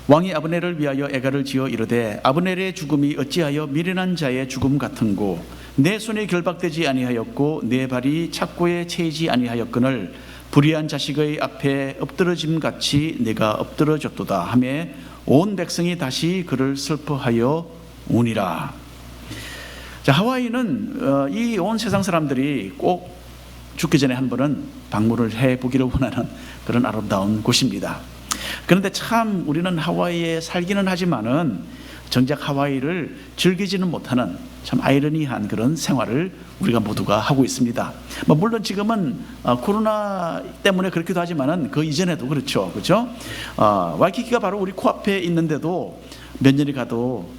왕이 아브넬을 위하여 애가를 지어 이르되 아브넬의 죽음이 어찌하여 미련한 자의 죽음 같은고 내 손이 결박되지 아니하였고 내 발이 착고에 채이지 아니하였거늘 불의한 자식의 앞에 엎드러짐 같이 내가 엎드러졌도다 하매 온 백성이 다시 그를 슬퍼하여 우니라. 자, 하와이는 이 온 세상 사람들이 꼭 죽기 전에 한 번은 방문을 해보기를 원하는 그런 아름다운 곳입니다. 그런데 참 우리는 하와이에 살기는 하지만은 정작 하와이를 즐기지는 못하는 참 아이러니한 그런 생활을 우리가 모두가 하고 있습니다. 물론 지금은 코로나 때문에 그렇기도 하지만은 그 이전에도 그렇죠, 그렇죠? 와이키키가 바로 우리 코앞에 있는데도 몇 년이 가도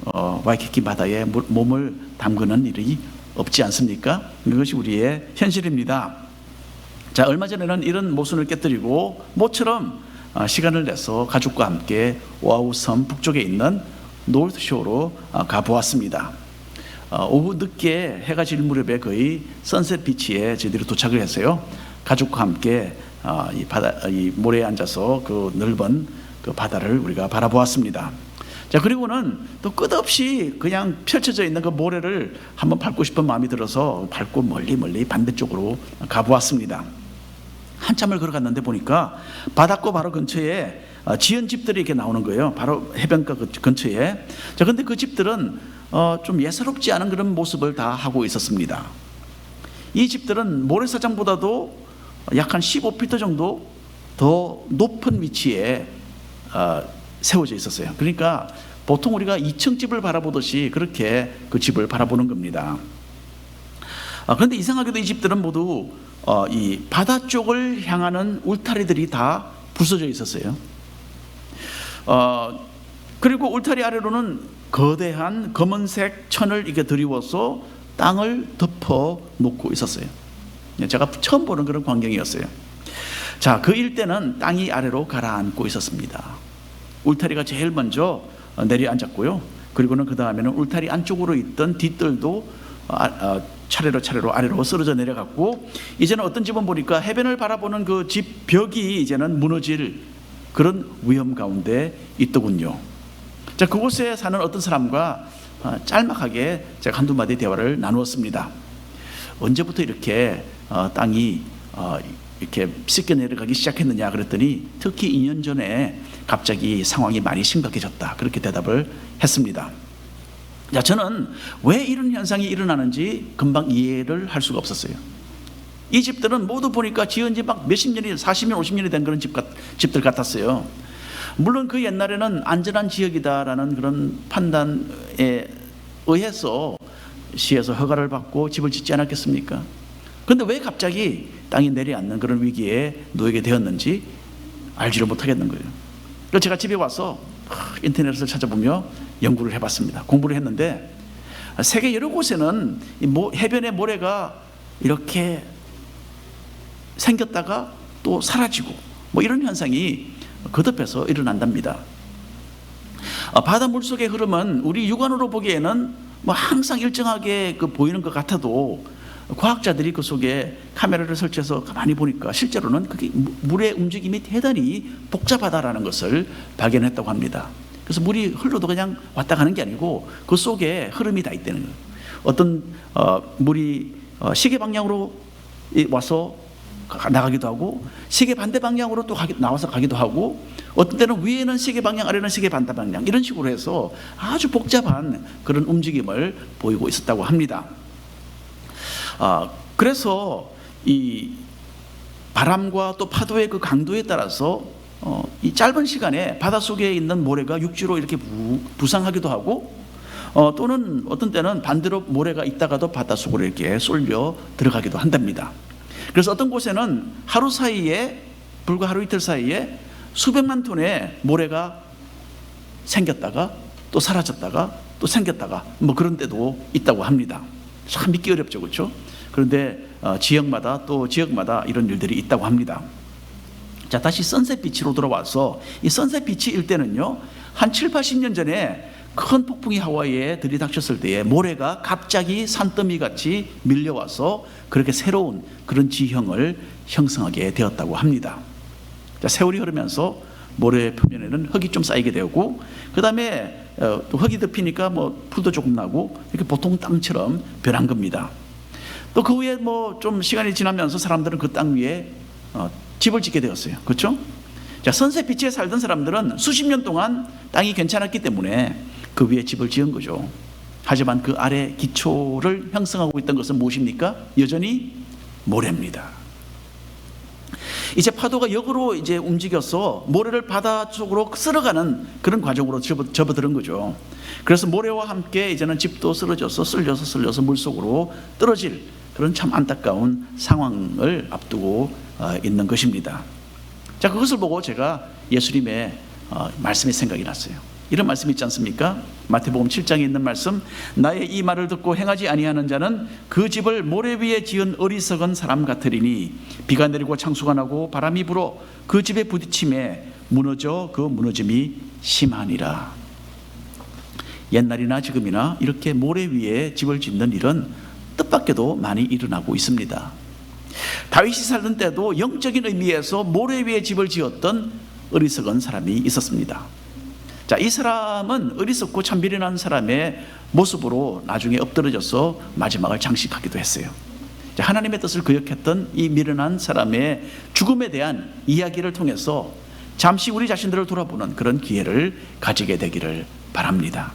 와이키키 바다에 몸을 담그는 일이 없지 않습니까? 그것이 우리의 현실입니다. 자, 얼마 전에는 이런 모순을 깨뜨리고 모처럼 시간을 내서 가족과 함께 오아후 섬 북쪽에 있는 노스쇼로 가보았습니다. 오후 늦게 해가 질 무렵에 거의 선셋 비치에 저희들이 도착을 했어요. 가족과 함께 이 모래에 앉아서 그 넓은 그 바다를 우리가 바라보았습니다. 자, 그리고는 또 끝없이 그냥 펼쳐져 있는 그 모래를 한번 밟고 싶은 마음이 들어서 밟고 멀리 반대쪽으로 가보았습니다. 한참을 걸어갔는데 보니까 바닷가 바로 근처에 지은 집들이 이렇게 나오는 거예요. 바로 해변가 근처에. 자, 근데 그 집들은 좀 예사롭지 않은 그런 모습을 다 하고 있었습니다. 이 집들은 모래사장보다도 약 한 15피트 정도 더 높은 위치에 세워져 있었어요. 그러니까 보통 우리가 2층 집을 바라보듯이 그렇게 그 집을 바라보는 겁니다. 그런데 이상하게도 이 집들은 모두 이 바다 쪽을 향하는 울타리들이 다 부서져 있었어요. 그리고 울타리 아래로는 거대한 검은색 천을 이렇게 드리워서 땅을 덮어 놓고 있었어요. 제가 처음 보는 그런 광경이었어요. 자, 그 일대는 땅이 아래로 가라앉고 있었습니다. 울타리가 제일 먼저 내려앉았고요. 그리고는 그 다음에는 울타리 안쪽으로 있던 뒷뜰도 차례로 아래로 쓰러져 내려갔고, 이제는 어떤 집은 보니까 해변을 바라보는 그 집 벽이 이제는 무너질 그런 위험 가운데 있더군요. 자, 그곳에 사는 어떤 사람과 짤막하게 제가 한두 마디 대화를 나누었습니다. 언제부터 이렇게 땅이 이렇게 씻겨 내려가기 시작했느냐 그랬더니 특히 2년 전에 갑자기 상황이 많이 심각해졌다, 그렇게 대답을 했습니다. 자, 저는 왜 이런 현상이 일어나는지 금방 이해를 할 수가 없었어요. 이 집들은 모두 보니까 지은 지 막 몇십 년이, 40년, 50년이 된 그런 집들 같았어요. 물론 그 옛날에는 안전한 지역이다라는 그런 판단에 의해서 시에서 허가를 받고 집을 짓지 않았겠습니까? 그런데 왜 갑자기 땅이 내려앉는 그런 위기에 놓이게 되었는지 알지를 못하겠는 거예요. 그래서 제가 집에 와서 인터넷을 찾아보며 연구를 해봤습니다. 공부를 했는데 세계 여러 곳에는 해변의 모래가 이렇게 생겼다가 또 사라지고 이런 현상이 거듭해서 일어난답니다. 바다 물속의 흐름은 우리 육안으로 보기에는 항상 일정하게 보이는 것 같아도 과학자들이 그 속에 카메라를 설치해서 가만히 보니까 실제로는 그게 물의 움직임이 대단히 복잡하다라는 것을 발견했다고 합니다. 그래서 물이 흘러도 그냥 왔다 가는 게 아니고 그 속에 흐름이 다 있다는 거예요. 어떤 물이 시계 방향으로 와서 나가기도 하고 시계 반대 방향으로 또 나와서 가기도 하고, 어떤 때는 위에는 시계 방향, 아래는 시계 반대 방향, 이런 식으로 해서 아주 복잡한 그런 움직임을 보이고 있었다고 합니다. 그래서 이 바람과 또 파도의 그 강도에 따라서 이 짧은 시간에 바닷속에 있는 모래가 육지로 이렇게 부상하기도 하고, 또는 어떤 때는 반대로 모래가 있다가도 바닷속으로 이렇게 쏠려 들어가기도 한답니다. 그래서 어떤 곳에는 하루 사이에, 불과 하루 이틀 사이에 수백만 톤의 모래가 생겼다가 또 사라졌다가 또 생겼다가 그런 데도 있다고 합니다. 참 믿기 어렵죠, 그렇죠? 그런데 지역마다 이런 일들이 있다고 합니다. 자, 다시 선셋 비치로 돌아와서 이 선셋 비치 일대는요, 한 7, 80년 전에 큰 폭풍이 하와이에 들이닥쳤을 때에 모래가 갑자기 산더미 같이 밀려와서 그렇게 새로운 그런 지형을 형성하게 되었다고 합니다. 자, 세월이 흐르면서 모래 표면에는 흙이 좀 쌓이게 되고, 그 다음에 또 흙이 덮이니까 뭐 풀도 조금 나고, 이렇게 보통 땅처럼 변한 겁니다. 또 그 후에 뭐 좀 시간이 지나면서 사람들은 그 땅 위에 집을 짓게 되었어요. 그렇죠? 자, 선셋빛에 살던 사람들은 수십 년 동안 땅이 괜찮았기 때문에 그 위에 집을 지은 거죠. 하지만 그 아래 기초를 형성하고 있던 것은 무엇입니까? 여전히 모래입니다. 이제 파도가 역으로 이제 움직여서 모래를 바다 쪽으로 쓸어가는 그런 과정으로 접어드는 거죠. 그래서 모래와 함께 이제는 집도 쓰러져서 쓸려서 물속으로 떨어질 그런 참 안타까운 상황을 앞두고 있는 것입니다. 자, 그것을 보고 제가 예수님의 말씀이 생각이 났어요. 이런 말씀이 있지 않습니까? 마태복음 7장에 있는 말씀, 나의 이 말을 듣고 행하지 아니하는 자는 그 집을 모래 위에 지은 어리석은 사람 같으리니 비가 내리고 창수가 나고 바람이 불어 그 집에 부딪힘에 무너져 그 무너짐이 심하니라. 옛날이나 지금이나 이렇게 모래 위에 집을 짓는 일은 뜻밖에도 많이 일어나고 있습니다. 다윗이 살던 때도 영적인 의미에서 모래 위에 집을 지었던 어리석은 사람이 있었습니다. 자, 이 사람은 어리석고 참 미련한 사람의 모습으로 나중에 엎드러져서 마지막을 장식하기도 했어요. 자, 하나님의 뜻을 거역했던 이 미련한 사람의 죽음에 대한 이야기를 통해서 잠시 우리 자신들을 돌아보는 그런 기회를 가지게 되기를 바랍니다.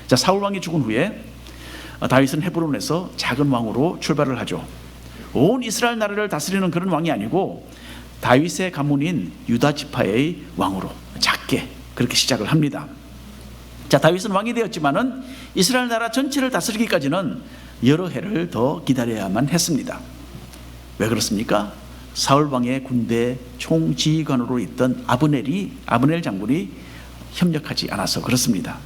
자, 사울 왕이 죽은 후에 다윗은 헤브론에서 작은 왕으로 출발을 하죠. 온 이스라엘 나라를 다스리는 그런 왕이 아니고 다윗의 가문인 유다 지파의 왕으로 작게 그렇게 시작을 합니다. 자, 다윗은 왕이 되었지만은 이스라엘 나라 전체를 다스리기까지는 여러 해를 더 기다려야만 했습니다. 왜 그렇습니까? 사울 왕의 군대 총지휘관으로 있던 아브넬 장군이 협력하지 않아서 그렇습니다.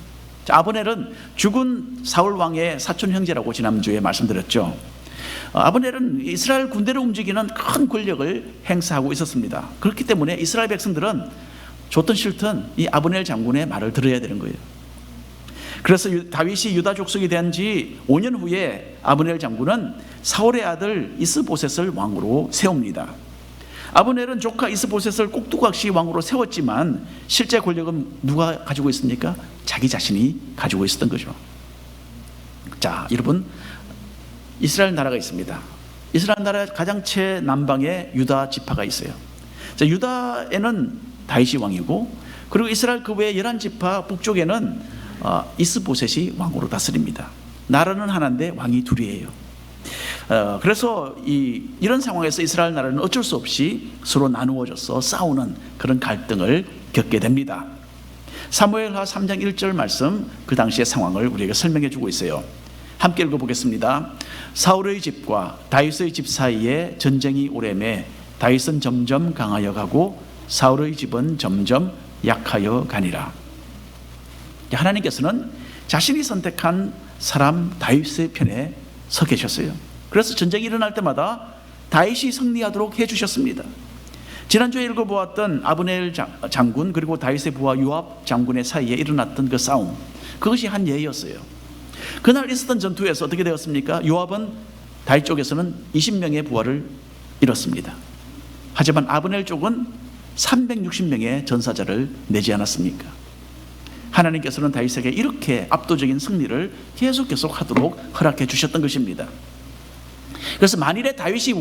자, 아브넬은 죽은 사울 왕의 사촌 형제라고 지난주에 말씀드렸죠. 아브넬은 이스라엘 군대를 움직이는 큰 권력을 행사하고 있었습니다. 그렇기 때문에 이스라엘 백성들은 좋든 싫든 이 아브넬 장군의 말을 들어야 되는 거예요. 그래서 다윗이 유다 족속이 된 지 5년 후에 아브넬 장군은 사울의 아들 이스보셋을 왕으로 세웁니다. 아브넬은 조카 이스보셋을 꼭두각시 왕으로 세웠지만 실제 권력은 누가 가지고 있습니까? 자기 자신이 가지고 있었던 거죠. 자, 여러분, 이스라엘 나라가 있습니다. 이스라엘 나라 가장 최남방에 유다 지파가 있어요. 자, 유다에는 다윗이 왕이고, 그리고 이스라엘 그 외에 11지파 북쪽에는 이스보셋이 왕으로 다스립니다. 나라는 하나인데 왕이 둘이에요. 그래서 이런 상황에서 이스라엘 나라는 어쩔 수 없이 서로 나누어져서 싸우는 그런 갈등을 겪게 됩니다. 사무엘하 3장 1절 말씀, 그 당시의 상황을 우리에게 설명해 주고 있어요. 함께 읽어보겠습니다. 사울의 집과 다윗의 집 사이에 전쟁이 오래매 다윗은 점점 강하여 가고 사울의 집은 점점 약하여 가니라. 하나님께서는 자신이 선택한 사람 다윗의 편에 서 계셨어요. 그래서 전쟁이 일어날 때마다 다윗이 승리하도록 해주셨습니다. 지난주에 읽어보았던 아브넬 장군 그리고 다윗의 부하 요압 장군의 사이에 일어났던 그 싸움, 그것이 한 예였어요. 그날 있었던 전투에서 어떻게 되었습니까? 요압은 다윗 쪽에서는 20명의 부하를 잃었습니다. 하지만 아브넬 쪽은 360명의 전사자를 내지 않았습니까? 하나님께서는 다윗에게 이렇게 압도적인 승리를 계속 하도록 허락해 주셨던 것입니다. 그래서 만일에 다윗이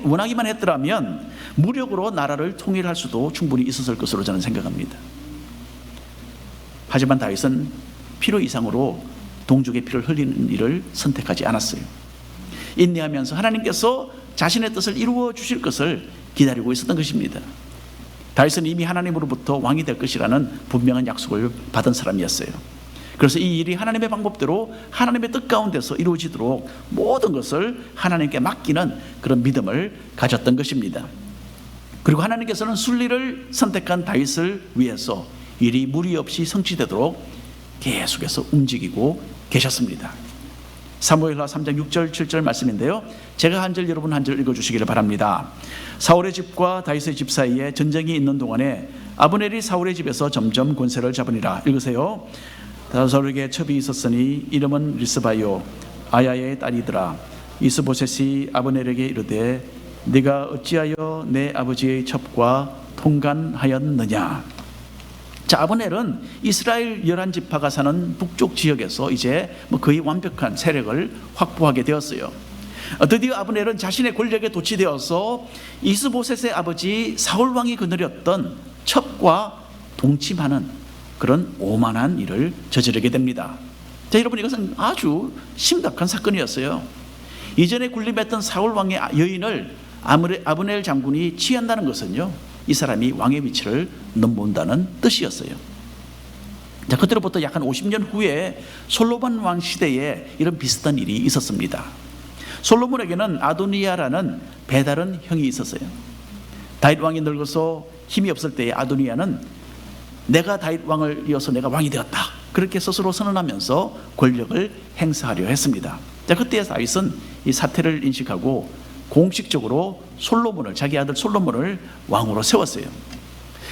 원하기만 했더라면 무력으로 나라를 통일할 수도 충분히 있었을 것으로 저는 생각합니다. 하지만 다윗은 필요 이상으로 동족의 피를 흘리는 일을 선택하지 않았어요. 인내하면서 하나님께서 자신의 뜻을 이루어 주실 것을 기다리고 있었던 것입니다. 다윗은 이미 하나님으로부터 왕이 될 것이라는 분명한 약속을 받은 사람이었어요. 그래서 이 일이 하나님의 방법대로 하나님의 뜻 가운데서 이루어지도록 모든 것을 하나님께 맡기는 그런 믿음을 가졌던 것입니다. 그리고 하나님께서는 순리를 선택한 다윗을 위해서 일이 무리 없이 성취되도록 계속해서 움직이고 계셨습니다. 사무엘하 3장 6절 7절 말씀인데요, 제가 한 절 여러분 한 절 읽어주시기를 바랍니다. 사울의 집과 다윗의 집 사이에 전쟁이 있는 동안에 아브넬이 사울의 집에서 점점 권세를 잡으니라. 읽으세요. 사울에게 첩이 있었으니 이름은 리스바요 아야의 딸이더라. 이스보셋이 아브넬에게 이르되 네가 어찌하여 내 아버지의 첩과 통관하였느냐. 자, 아브넬은 이스라엘 11지파가 사는 북쪽 지역에서 이제 거의 완벽한 세력을 확보하게 되었어요. 드디어 아브넬은 자신의 권력에 도취되어서 이스보셋의 아버지 사울 왕이 거느렸던 첩과 동침하는 그런 오만한 일을 저지르게 됩니다. 자, 여러분, 이것은 아주 심각한 사건이었어요. 이전에 군림했던 사울 왕의 여인을 아브넬 장군이 취한다는 것은요, 이 사람이 왕의 위치를 넘본다는 뜻이었어요. 자, 그때로부터 약 한 50년 후에 솔로몬 왕 시대에 이런 비슷한 일이 있었습니다. 솔로몬에게는 아도니아라는 배다른 형이 있었어요. 다윗 왕이 늙어서 힘이 없을 때에 아도니아는 내가 다윗 왕을 이어서 내가 왕이 되었다, 그렇게 스스로 선언하면서 권력을 행사하려 했습니다. 자, 그때 다윗은 이 사태를 인식하고 공식적으로 솔로몬을, 자기 아들 솔로몬을 왕으로 세웠어요.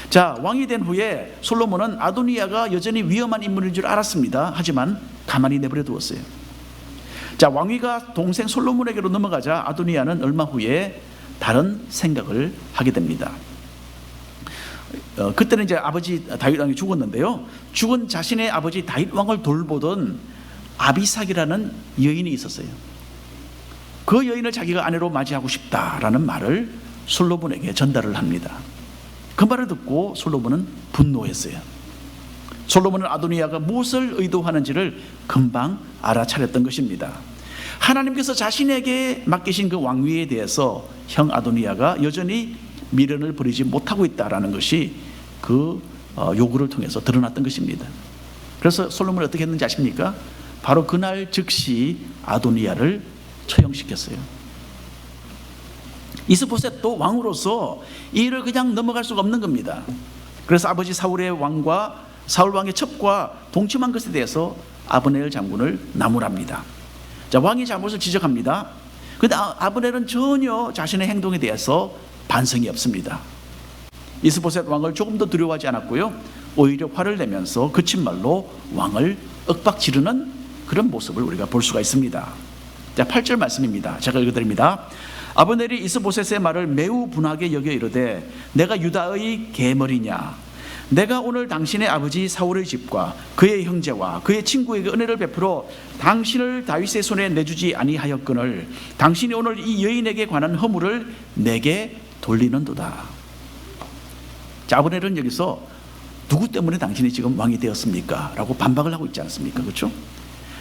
자, 왕이 된 후에 솔로몬은 아도니아가 여전히 위험한 인물인 줄 알았습니다. 하지만 가만히 내버려 두었어요. 자, 왕위가 동생 솔로몬에게로 넘어가자 아도니아는 얼마 후에 다른 생각을 하게 됩니다. 그때는 이제 아버지 다윗 왕이 죽었는데요, 죽은 자신의 아버지 다윗 왕을 돌보던 아비삭이라는 여인이 있었어요. 그 여인을 자기가 아내로 맞이하고 싶다라는 말을 솔로몬에게 전달을 합니다. 그 말을 듣고 솔로몬은 분노했어요. 솔로몬은 아도니아가 무엇을 의도하는지를 금방 알아차렸던 것입니다. 하나님께서 자신에게 맡기신 그 왕위에 대해서 형 아도니아가 여전히 미련을 버리지 못하고 있다는 것이 그 요구를 통해서 드러났던 것입니다. 그래서 솔로몬이 어떻게 했는지 아십니까? 바로 그날 즉시 아도니아를 처형시켰어요. 이스보셋도 왕으로서 이 일을 그냥 넘어갈 수가 없는 겁니다. 그래서 아버지 사울의 왕과 사울 왕의 첩과 동침한 것에 대해서 아브넬 장군을 나무랍니다. 자, 왕이 잘못을 지적합니다. 그런데 아브넬은 전혀 자신의 행동에 대해서 반성이 없습니다. 이스보셋 왕을 조금 더 두려워하지 않았고요, 오히려 화를 내면서 그친 말로 왕을 윽박지르는 그런 모습을 우리가 볼 수가 있습니다. 자, 8절 말씀입니다. 제가 읽어드립니다. 아브넬이 이스보셋의 말을 매우 분하게 여겨 이르되 내가 유다의 계머리냐, 내가 오늘 당신의 아버지 사울의 집과 그의 형제와 그의 친구에게 은혜를 베풀어 당신을 다윗의 손에 내주지 아니하였거늘 당신이 오늘 이 여인에게 관한 허물을 내게 돌리는도다. 자, 아브넬은 여기서 누구 때문에 당신이 지금 왕이 되었습니까? 라고 반박을 하고 있지 않습니까? 그렇죠?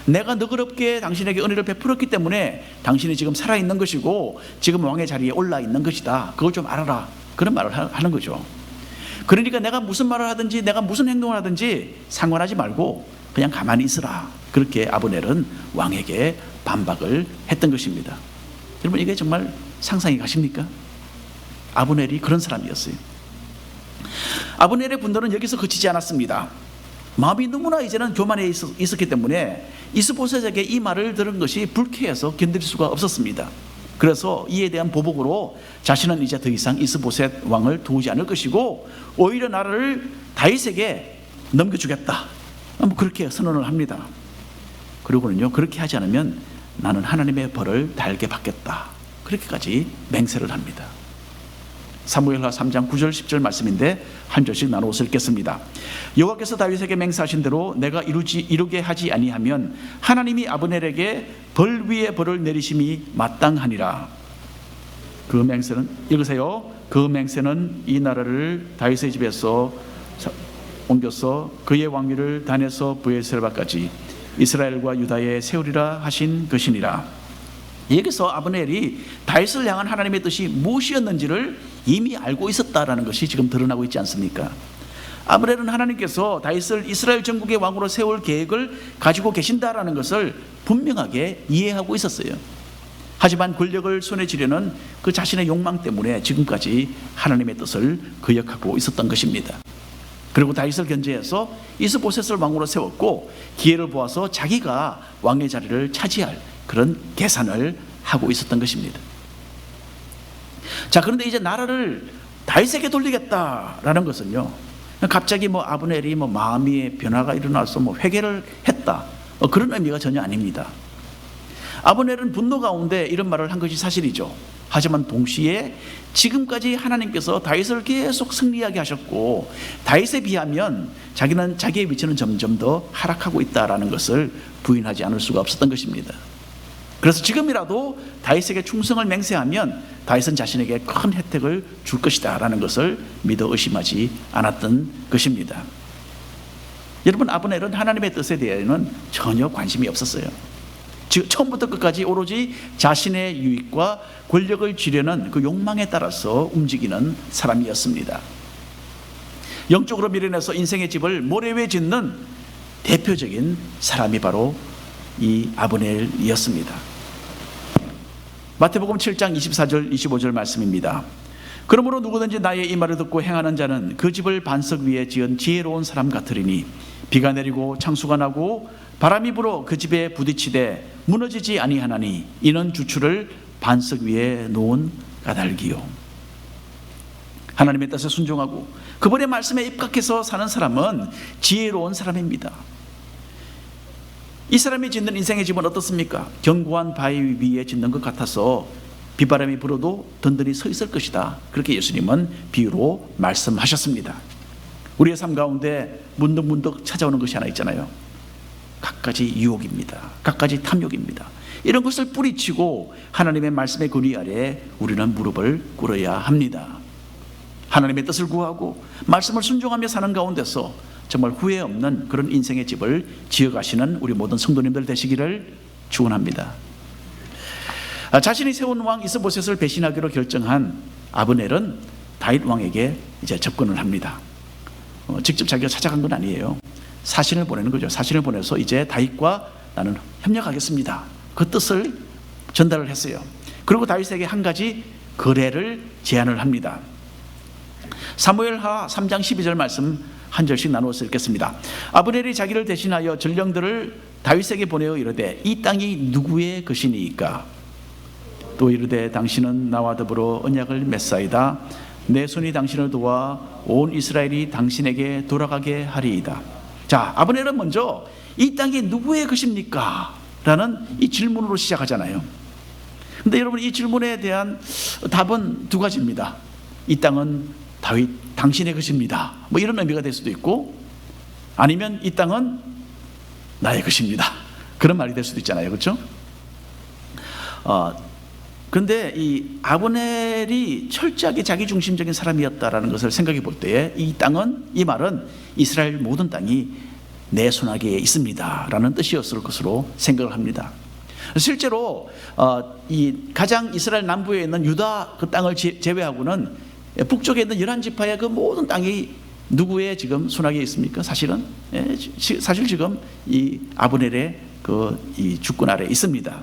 내가 너그럽게 당신에게 은혜를 베풀었기 때문에 당신이 지금 살아있는 것이고 지금 왕의 자리에 올라있는 것이다, 그걸 좀 알아라, 그런 말을 하는 거죠. 그러니까 내가 무슨 말을 하든지 내가 무슨 행동을 하든지 상관하지 말고 그냥 가만히 있으라, 그렇게 아브넬은 왕에게 반박을 했던 것입니다. 여러분, 이게 정말 상상이 가십니까? 아브넬이 그런 사람이었어요. 아브넬의 분노는 여기서 그치지 않았습니다. 마음이 너무나 이제는 교만해 있었기 때문에 이스보셋에게 이 말을 들은 것이 불쾌해서 견딜 수가 없었습니다. 그래서 이에 대한 보복으로 자신은 이제 더 이상 이스보셋 왕을 도우지 않을 것이고 오히려 나라를 다윗에게 넘겨주겠다, 그렇게 선언을 합니다. 그리고는요, 그렇게 하지 않으면 나는 하나님의 벌을 달게 받겠다, 그렇게까지 맹세를 합니다. 사무엘하 3장 9절 10절 말씀인데 한 절씩 나누어서 읽겠습니다. 여호와께서 다윗에게 맹세하신 대로 내가 이루게 하지 아니하면 하나님이 아브넬에게 벌 위에 벌을 내리심이 마땅하니라. 그 맹세는, 읽으세요. 그 맹세는 이 나라를 다윗의 집에서 옮겨서 그의 왕위를 단에서 브에셀바까지 이스라엘과 유다에 세우리라 하신 것이니라. 여기서 아브넬이 다윗을 향한 하나님의 뜻이 무엇이었는지를 이미 알고 있었다라는 것이 지금 드러나고 있지 않습니까? 아브넬은 하나님께서 다윗을 이스라엘 전국의 왕으로 세울 계획을 가지고 계신다라는 것을 분명하게 이해하고 있었어요. 하지만 권력을 손에 쥐려는 그 자신의 욕망 때문에 지금까지 하나님의 뜻을 거역하고 있었던 것입니다. 그리고 다윗을 견제해서 이스보셋을 왕으로 세웠고 기회를 보아서 자기가 왕의 자리를 차지할 그런 계산을 하고 있었던 것입니다. 자, 그런데 이제 나라를 다윗에게 돌리겠다라는 것은요, 갑자기 아브넬이 마음의 변화가 일어나서 회개를 했다, 그런 의미가 전혀 아닙니다. 아브넬은 분노 가운데 이런 말을 한 것이 사실이죠. 하지만 동시에 지금까지 하나님께서 다윗을 계속 승리하게 하셨고 다윗에 비하면 자기는 자기의 위치는 점점 더 하락하고 있다라는 것을 부인하지 않을 수가 없었던 것입니다. 그래서 지금이라도 다윗에게 충성을 맹세하면 다윗은 자신에게 큰 혜택을 줄 것이다 라는 것을 믿어 의심하지 않았던 것입니다. 여러분, 아브넬은 하나님의 뜻에 대해서는 전혀 관심이 없었어요. 처음부터 끝까지 오로지 자신의 유익과 권력을 쥐려는 그 욕망에 따라서 움직이는 사람이었습니다. 영적으로 밀어내서 인생의 집을 모래 위에 짓는 대표적인 사람이 바로 이 아브넬이었습니다. 마태복음 7장 24절 25절 말씀입니다. 그러므로 누구든지 나의 이 말을 듣고 행하는 자는 그 집을 반석 위에 지은 지혜로운 사람 같으리니 비가 내리고 창수가 나고 바람이 불어 그 집에 부딪히되 무너지지 아니하나니 이는 주추를 반석 위에 놓은 까닭이요. 하나님의 뜻에 순종하고 그분의 말씀에 입각해서 사는 사람은 지혜로운 사람입니다. 이 사람이 짓는 인생의 집은 어떻습니까? 견고한 바위 위에 짓는 것 같아서 비바람이 불어도 든든히 서 있을 것이다. 그렇게 예수님은 비유로 말씀하셨습니다. 우리의 삶 가운데 문득문득 찾아오는 것이 하나 있잖아요. 갖가지 유혹입니다. 갖가지 탐욕입니다. 이런 것을 뿌리치고 하나님의 말씀의 권위 아래 우리는 무릎을 꿇어야 합니다. 하나님의 뜻을 구하고 말씀을 순종하며 사는 가운데서 정말 후회 없는 그런 인생의 집을 지어가시는 우리 모든 성도님들 되시기를 축원합니다. 자신이 세운 왕 이스보셋을 배신하기로 결정한 아브넬은 다윗 왕에게 이제 접근을 합니다. 직접 자기가 찾아간 건 아니에요. 사신을 보내는 거죠. 사신을 보내서 이제 다윗과 나는 협력하겠습니다. 그 뜻을 전달을 했어요. 그리고 다윗에게 한 가지 거래를 제안을 합니다. 사무엘하 3장 12절 말씀 한 절씩 나누어서 읽겠습니다. 아브넬이 자기를 대신하여 전령들을 다윗에게 보내어 이르되 이 땅이 누구의 것이니까? 또 이르되 당신은 나와 더불어 언약을 맺사이다. 내 손이 당신을 도와 온 이스라엘이 당신에게 돌아가게 하리이다. 자, 아브넬은 먼저 이 땅이 누구의 것입니까? 라는 이 질문으로 시작하잖아요. 근데 여러분, 이 질문에 대한 답은 두 가지입니다. 이 땅은 다윗 당신의 것입니다. 뭐 이런 의미가 될 수도 있고, 아니면 이 땅은 나의 것입니다. 그런 말이 될 수도 있잖아요. 그렇죠? 근데 이 아브넬이 철저하게 자기중심적인 사람이었다라는 것을 생각해 볼 때에 이 땅은, 이 말은 이스라엘 모든 땅이 내 손아귀에 있습니다 라는 뜻이었을 것으로 생각을 합니다. 실제로 이 가장 이스라엘 남부에 있는 유다 그 땅을 제외하고는 북쪽에 있는 11지파의 그 모든 땅이 누구의 지금 손아귀에 있습니까? 사실은 사실 지금 이 아브넬의 이 주권 아래에 있습니다.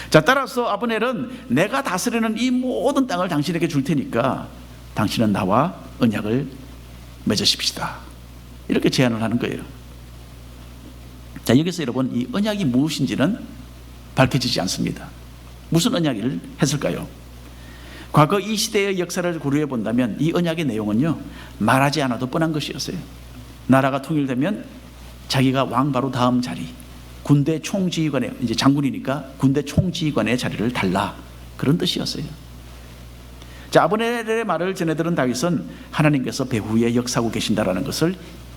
자, 따라서 아브넬은 내가 다스리는 이 모든 땅을 당신에게 줄 테니까 당신은 나와 언약을 맺으십시다. 이렇게 제안을 하는 거예요. 자, 여기서 여러분, 이 언약이 무엇인지는 밝혀지지 않습니다. 무슨 언약을 했을까요? 과거 이 시대의 역사를 고려해 본다면 이 언약의 내용은요, 말하지 않아도 뻔한 것이었어요. 나라가 통일되면 자기가 왕 바로 다음 자리, 군대 총지휘관의, 이제 장군이니까 군대 총지휘관의 자리를 달라, 그런 뜻이었어요. 자, 아브넬의 말을 전해들은 다윗은 하나님께서 배후에 역사하고 계신다라는 것을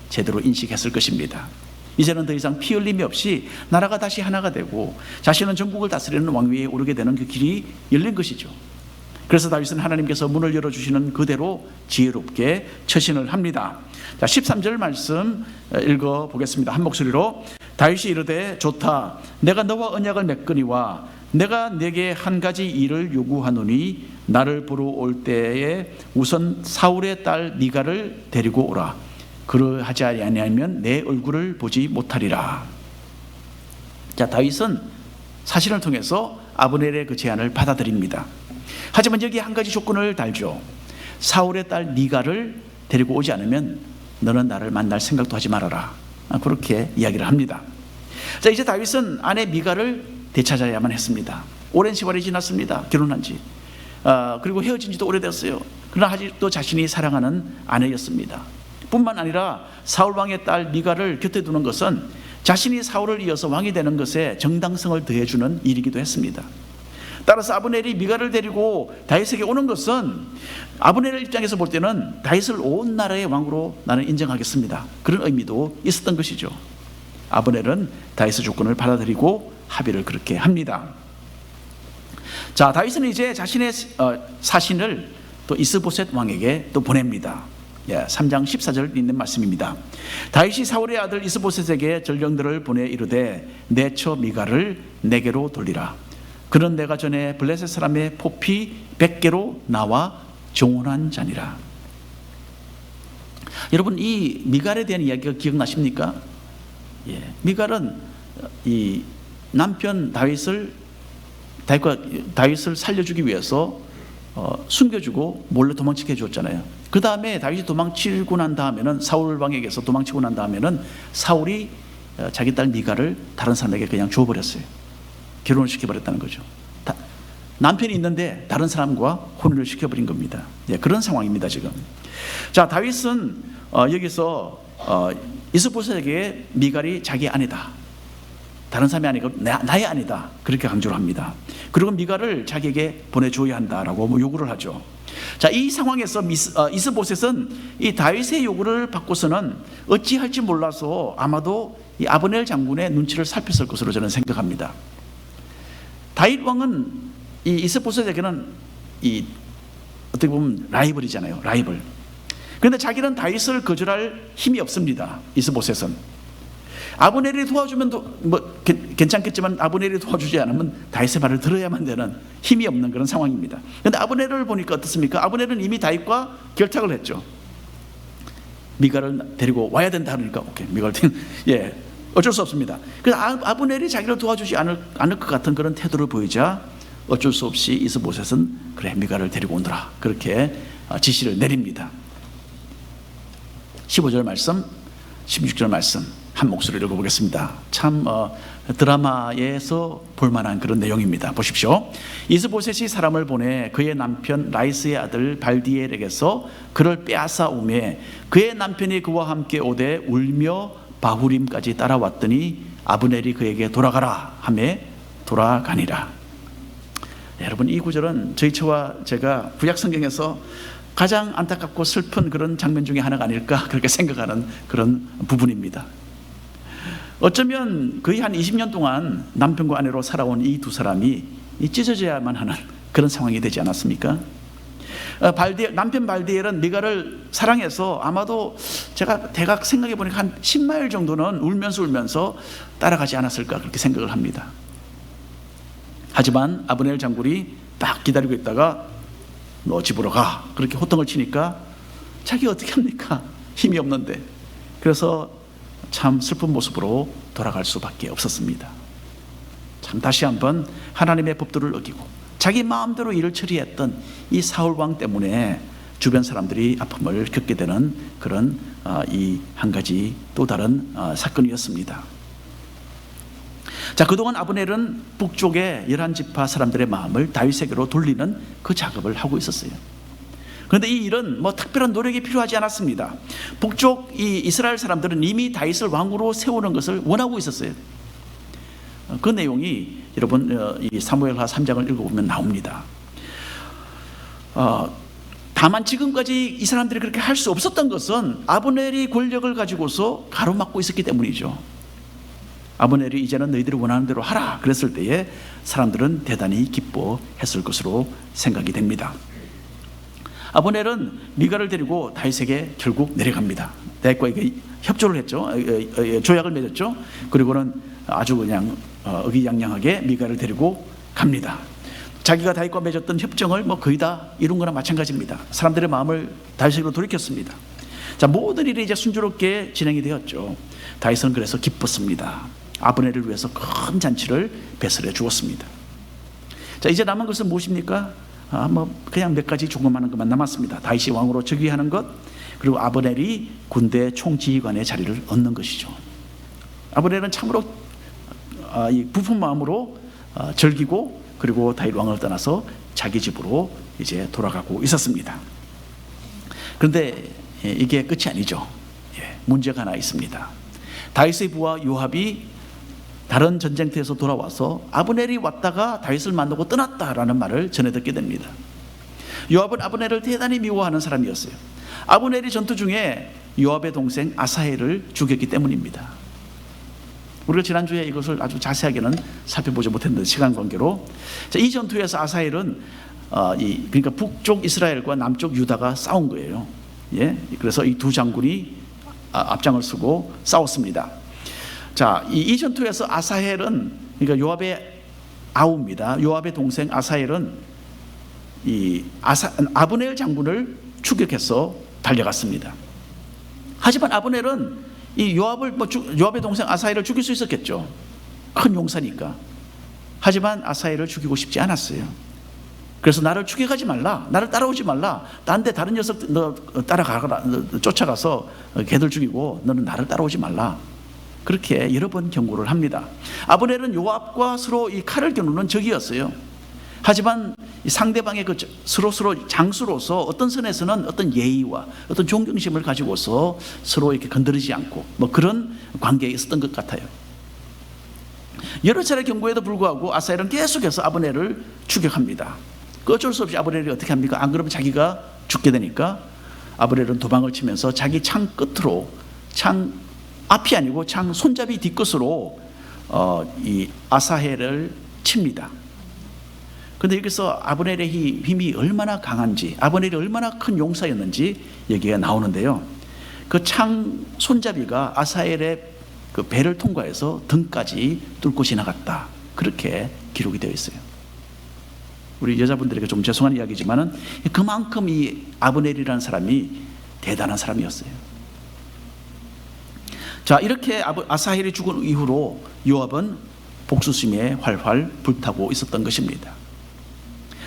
제대로 인식했을 것입니다. 이제는 더 이상 피 흘림이 없이 나라가 다시 하나가 되고 자신은 전국을 다스리는 왕위에 오르게 되는 그 길이 열린 것이죠. 그래서 다윗은 하나님께서 문을 열어주시는 그대로 지혜롭게 처신을 합니다. 자, 13절 말씀 읽어보겠습니다. 한 목소리로. 다윗이 이르되 좋다. 내가 너와 언약을 맺거니와 내가 내게 한 가지 일을 요구하노니 나를 보러 올 때에 우선 사울의 딸 미가를 데리고 오라. 그러하지 아니하면 내 얼굴을 보지 못하리라. 자, 다윗은 사신을 통해서 아브넬의 그 제안을 받아들입니다. 하지만 여기에 한 가지 조건을 달죠. 사울의 딸 미가를 데리고 오지 않으면 너는 나를 만날 생각도 하지 말아라. 그렇게 이야기를 합니다. 자, 이제 다윗은 아내 미가를 되찾아야만 했습니다. 오랜 세월이 지났습니다. 결혼한 지. 그리고 헤어진 지도 오래됐어요. 그러나 아직도 자신이 사랑하는 아내였습니다. 뿐만 아니라 사울 왕의 딸 미가를 곁에 두는 것은 자신이 사울을 이어서 왕이 되는 것에 정당성을 더해주는 일이기도 했습니다. 따라서 아브넬이 미갈을 데리고 다윗에게 오는 것은 아브넬 입장에서 볼 때는 다윗을 온 나라의 왕으로 나는 인정하겠습니다, 그런 의미도 있었던 것이죠. 아브넬은 다윗의 조건을 받아들이고 합의를 그렇게 합니다. 자, 다윗은 이제 자신의 사신을 또 이스보셋 왕에게 또 보냅니다. 3장 14절 있는 말씀입니다. 다윗이 사울의 아들 이스보셋에게 전령들을 보내 이르되 내 처 미갈을 내게로 돌리라. 그는 내가 전에 블레셋 사람의 포피 100개로 나와 정혼한 자니라. 여러분, 이 미갈에 대한 이야기가 기억나십니까? 미갈은 이 남편 다윗을 살려주기 위해서 숨겨주고 몰래 도망치게 해줬잖아요. 그 다음에 다윗이 도망치고 난 다음에는, 사울 왕에게서 도망치고 난 다음에는 사울이 자기 딸 미갈을 다른 사람에게 그냥 줘버렸어요. 결혼을 시켜버렸다는 거죠. 남편이 있는데 다른 사람과 혼인을 시켜버린 겁니다. 그런 상황입니다 지금. 자, 다윗은 여기서 이스보셋에게 미갈이 자기 아내다, 다른 사람이 아니고 나의 아내다, 그렇게 강조를 합니다. 그리고 미갈을 자기에게 보내줘야 한다라고 요구를 하죠. 자, 이 상황에서 이스보셋은 이 다윗의 요구를 받고서는 어찌할지 몰라서 아마도 이 아브넬 장군의 눈치를 살폈을 것으로 저는 생각합니다. 다윗 왕은 이 이스보셋에게는 이 어떻게 보면 라이벌이잖아요, 라이벌. 그런데 자기는 다윗을 거절할 힘이 없습니다. 이스보셋은 아브넬이 도와주면 괜찮겠지만 아브넬이 도와주지 않으면 다윗의 말을 들어야만 되는 힘이 없는 그런 상황입니다. 그런데 아브넬을 보니까 어떻습니까? 아브넬은 이미 다윗과 결탁을 했죠. 미갈을 데리고 와야 된다 하니까 오케이, 미갈 어쩔 수 없습니다. 그래서 아브넬이 자기를 도와주지 않을 것 같은 그런 태도를 보이자 어쩔 수 없이 이스보셋은 그래, 미갈을 데리고 온더라, 그렇게 지시를 내립니다. 15절 말씀, 16절 말씀 한 목소리로 읽어보겠습니다. 참 드라마에서 볼만한 그런 내용입니다. 보십시오. 이스보셋이 사람을 보내 그의 남편 라이스의 아들 발디엘에게서 그를 빼앗아 오매 그의 남편이 그와 함께 오되 울며 바후림까지 따라왔더니 아브넬이 그에게 돌아가라 하며 돌아가니라. 여러분, 이 구절은 저와 제가 구약 성경에서 가장 안타깝고 슬픈 그런 장면 중에 하나가 아닐까, 그렇게 생각하는 그런 부분입니다. 어쩌면 거의 한 20년 동안 남편과 아내로 살아온 이 두 사람이 찢어져야만 하는 그런 상황이 되지 않았습니까? 남편 발디엘은 미갈을 사랑해서 아마도 제가 대각 생각해 보니까 한 10마일 정도는 울면서 따라가지 않았을까, 그렇게 생각을 합니다. 하지만 아브넬 장군이 딱 기다리고 있다가 너 집으로 가, 그렇게 호통을 치니까 자기 어떻게 합니까? 힘이 없는데. 그래서 참 슬픈 모습으로 돌아갈 수밖에 없었습니다. 참 다시 한번 하나님의 법도를 어기고 자기 마음대로 일을 처리했던 이 사울 왕 때문에 주변 사람들이 아픔을 겪게 되는 그런 이 한 가지 또 다른 사건이었습니다. 자, 그동안 아브넬은 북쪽의 11지파 사람들의 마음을 다윗에게로 돌리는 그 작업을 하고 있었어요. 그런데 이 일은 특별한 노력이 필요하지 않았습니다. 북쪽 이 이스라엘 사람들은 이미 다윗을 왕으로 세우는 것을 원하고 있었어요. 그 내용이 여러분 이 사무엘하 3장을 읽어보면 나옵니다. 다만 지금까지 이 사람들이 그렇게 할 수 없었던 것은 아브넬이 권력을 가지고서 가로막고 있었기 때문이죠. 아브넬이 이제는 너희들이 원하는 대로 하라 그랬을 때에 사람들은 대단히 기뻐했을 것으로 생각이 됩니다. 아브넬은 미갈을 데리고 다윗에게 결국 내려갑니다. 다윗과 이게 협조를 했죠. 조약을 맺었죠. 그리고는 아주 그냥 의기양양하게 미갈을 데리고 갑니다. 자기가 다윗과 맺었던 협정을 거의 다 이룬 거나 마찬가지입니다. 사람들의 마음을 다윗에게로 돌이켰습니다. 자, 모든 일이 이제 순조롭게 진행이 되었죠. 다윗은 그래서 기뻤습니다. 아브넬을 위해서 큰 잔치를 배설해 주었습니다. 자, 이제 남은 것은 무엇입니까? 그냥 몇 가지 조그마한 것만 남았습니다. 다윗이 왕으로 즉위하는 것, 그리고 아브넬이 군대 총지휘관의 자리를 얻는 것이죠. 아브넬은 참으로 이 부푼 마음으로 즐기고 그리고 다윗 왕을 떠나서 자기 집으로 이제 돌아가고 있었습니다. 그런데 이게 끝이 아니죠. 문제가 하나 있습니다. 다윗의 부하 요압이 다른 전쟁터에서 돌아와서 아브넬이 왔다가 다윗을 만나고 떠났다라는 말을 전해 듣게 됩니다. 요압은 아브넬을 대단히 미워하는 사람이었어요. 아브넬이 전투 중에 요압의 동생 아사헬을 죽였기 때문입니다. 우리가 지난주에 이것을 아주 자세하게는 살펴보지 못했는데 시간 관계로, 이 전투에서 아사헬은 그러니까 북쪽 이스라엘과 남쪽 유다가 싸운 거예요. 예? 그래서 이 두 장군이 앞장을 서고 싸웠습니다. 자, 이 전투에서 아사헬은, 그러니까 요압의 아우입니다. 요압의 동생 아사헬은 아브넬 장군을 추격해서 달려갔습니다. 하지만 아브넬은 요압의 동생 아사헬을 죽일 수 있었겠죠. 큰 용사니까. 하지만 아사헬을 죽이고 싶지 않았어요. 그래서 나를 추격하지 말라, 나를 따라오지 말라, 딴 데 다른 녀석 너 따라가라, 쫓아가서 걔들 죽이고 너는 나를 따라오지 말라, 그렇게 여러 번 경고를 합니다. 아브넬은 요압과 서로 이 칼을 겨누는 적이었어요. 하지만 상대방의 서로 장수로서 어떤 선에서는 어떤 예의와 어떤 존경심을 가지고서 서로 이렇게 건드리지 않고 그런 관계에 있었던 것 같아요. 여러 차례 경고에도 불구하고 아사헬은 계속해서 아브넬을 추격합니다. 어쩔 수 없이 아브넬이 어떻게 합니까? 안 그러면 자기가 죽게 되니까 아브넬은 도망을 치면서 자기 창 끝으로, 창 앞이 아니고 창 손잡이 뒤끝으로 이 아사헬을 칩니다. 그런데 여기서 아브넬의 힘이 얼마나 강한지, 아브넬이 얼마나 큰 용사였는지 여기가 나오는데요. 그 창 손잡이가 아사헬의 그 배를 통과해서 등까지 뚫고 지나갔다, 그렇게 기록이 되어 있어요. 우리 여자분들에게 좀 죄송한 이야기지만은 그만큼 이 아브넬이라는 사람이 대단한 사람이었어요. 자, 이렇게 아사헬이 죽은 이후로 요압은 복수심에 활활 불타고 있었던 것입니다.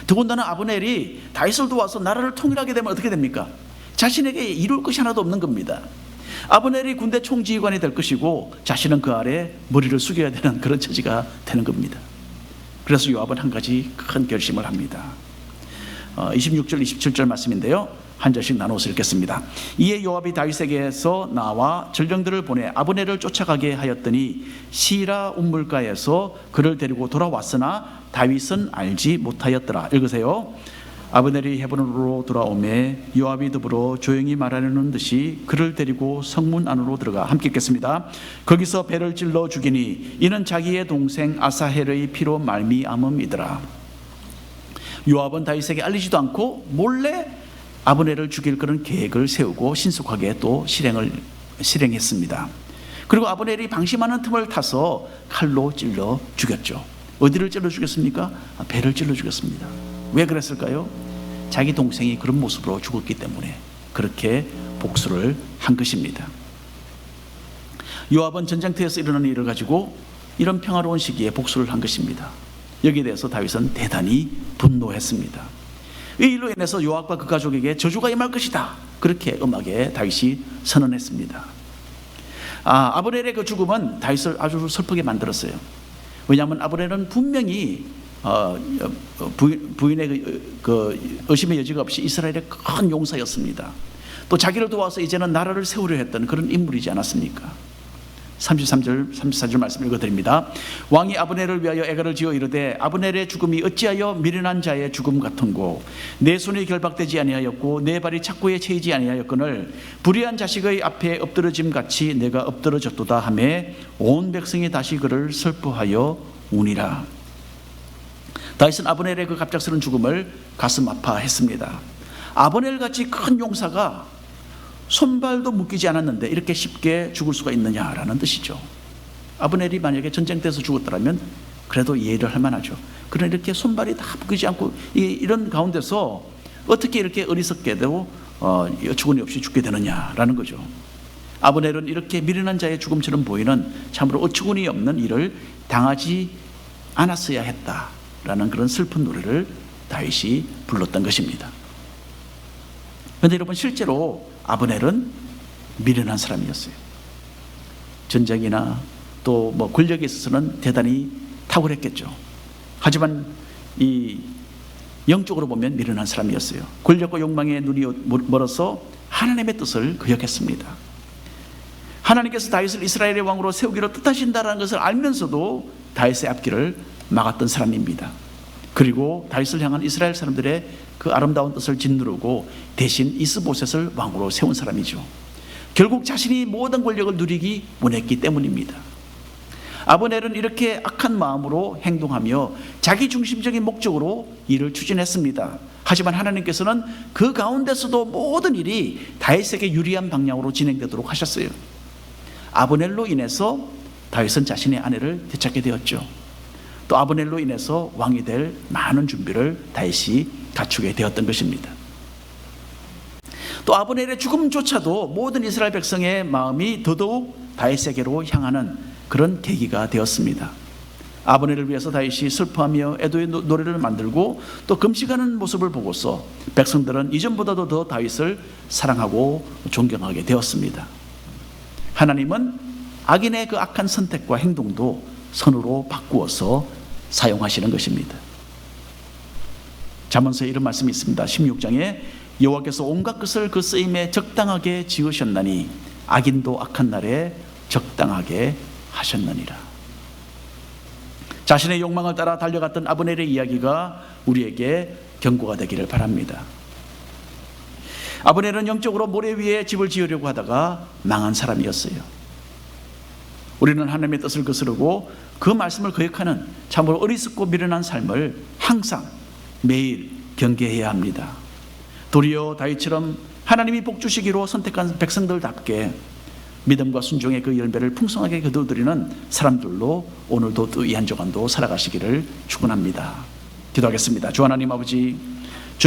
더군다나 아브넬이 다윗을 도와서 나라를 통일하게 되면 어떻게 됩니까? 자신에게 이룰 것이 하나도 없는 겁니다. 아브넬이 군대 총지휘관이 될 것이고 자신은 그 아래 머리를 숙여야 되는 그런 처지가 되는 겁니다. 그래서 요압은 한 가지 큰 결심을 합니다. 26절 27절 말씀인데요, 한 절씩 나눠서 읽겠습니다. 이에 요압이 다윗에게서 나와 전령들을 보내 아브넬을 쫓아가게 하였더니 시라 운물가에서 그를 데리고 돌아왔으나 다윗은 알지 못하였더라. 읽으세요. 아브넬이 헤브론으로 돌아오매 요압이 더불어 조용히 말하려는 듯이 그를 데리고 성문 안으로 들어가, 함께 읽겠습니다. 거기서 배를 찔러 죽이니 이는 자기의 동생 아사헬의 피로 말미암음이더라. 요압은 다윗에게 알리지도 않고 몰래 아브넬을 죽일 그런 계획을 세우고 신속하게 또 실행했습니다. 그리고 아브넬이 방심하는 틈을 타서 칼로 찔러 죽였죠. 어디를 찔러 죽였습니까? 배를 찔러 죽였습니다. 왜 그랬을까요? 자기 동생이 그런 모습으로 죽었기 때문에 그렇게 복수를 한 것입니다. 요압은 전쟁터에서 일어나는 일을 가지고 이런 평화로운 시기에 복수를 한 것입니다. 여기에 대해서 다윗은 대단히 분노했습니다. 이 일로 인해서 요압과 그 가족에게 저주가 임할 것이다, 그렇게 음하게 다윗이 선언했습니다. 아브넬의 그 죽음은 다윗을 아주 슬프게 만들었어요. 왜냐하면 아브넬은 분명히 부인의 그 의심의 여지가 없이 이스라엘의 큰 용사였습니다. 또 자기를 도와서 이제는 나라를 세우려 했던 그런 인물이지 않았습니까? 33절 34절 말씀 읽어드립니다. 왕이 아브넬을 위하여 애가를 지어 이르되 아브넬의 죽음이 어찌하여 미련한 자의 죽음 같은고 내 손이 결박되지 아니하였고 내 발이 착고에 채이지 아니하였거늘 불의한 자식의 앞에 엎드러짐 같이 내가 엎드러졌도다 하매 온 백성이 다시 그를 슬퍼하여 우니라. 다윗은 아브넬의 그 갑작스러운 죽음을 가슴 아파했습니다. 아브넬같이 큰 용사가 손발도 묶이지 않았는데 이렇게 쉽게 죽을 수가 있느냐라는 뜻이죠. 아브넬이 만약에 전쟁터에서 죽었더라면 그래도 이해를 할 만하죠. 그러나 이렇게 손발이 다 묶이지 않고 이런 가운데서 어떻게 이렇게 어리석게도 어처구니 없이 죽게 되느냐라는 거죠. 아브넬은 이렇게 미련한 자의 죽음처럼 보이는 참으로 어처구니 없는 일을 당하지 않았어야 했다라는 그런 슬픈 노래를 다윗이 불렀던 것입니다. 그런데 여러분, 실제로 아브넬은 미련한 사람이었어요. 전쟁이나 또 권력에 있어서는 대단히 탁월했겠죠. 하지만 이 영적으로 보면 미련한 사람이었어요. 권력과 욕망에 눈이 멀어서 하나님의 뜻을 거역했습니다. 하나님께서 다윗을 이스라엘의 왕으로 세우기로 뜻하신다는 것을 알면서도 다윗의 앞길을 막았던 사람입니다. 그리고 다윗을 향한 이스라엘 사람들의 그 아름다운 뜻을 짓누르고 대신 이스보셋을 왕으로 세운 사람이죠. 결국 자신이 모든 권력을 누리기 원했기 때문입니다. 아브넬은 이렇게 악한 마음으로 행동하며 자기 중심적인 목적으로 일을 추진했습니다. 하지만 하나님께서는 그 가운데서도 모든 일이 다윗에게 유리한 방향으로 진행되도록 하셨어요. 아브넬로 인해서 다윗은 자신의 아내를 되찾게 되었죠. 또 아브넬로 인해서 왕이 될 많은 준비를 다윗이 갖추게 되었던 것입니다. 또 아브넬의 죽음조차도 모든 이스라엘 백성의 마음이 더더욱 다윗에게로 향하는 그런 계기가 되었습니다. 아브넬을 위해서 다윗이 슬퍼하며 애도의 노래를 만들고 또 금식하는 모습을 보고서 백성들은 이전보다도 더 다윗을 사랑하고 존경하게 되었습니다. 하나님은 악인의 그 악한 선택과 행동도 선으로 바꾸어서 사용하시는 것입니다. 잠언서에 이런 말씀이 있습니다. 16장에 여호와께서 온갖 것을 그 쓰임에 적당하게 지으셨나니 악인도 악한 날에 적당하게 하셨느니라. 자신의 욕망을 따라 달려갔던 아브넬의 이야기가 우리에게 경고가 되기를 바랍니다. 아브넬은 영적으로 모래 위에 집을 지으려고 하다가 망한 사람이었어요. 우리는 하나님의 뜻을 거스르고 그 말씀을 거역하는 참으로 어리석고 미련한 삶을 항상 매일 경계해야 합니다. 도리어 다윗처럼 하나님이 복 주시기로 선택한 백성들답게 믿음과 순종의 그 열매를 풍성하게 거두드리는 사람들로 오늘도 또 이 한 주간도 살아가시기를 축원합니다. 기도하겠습니다. 주 하나님 아버지,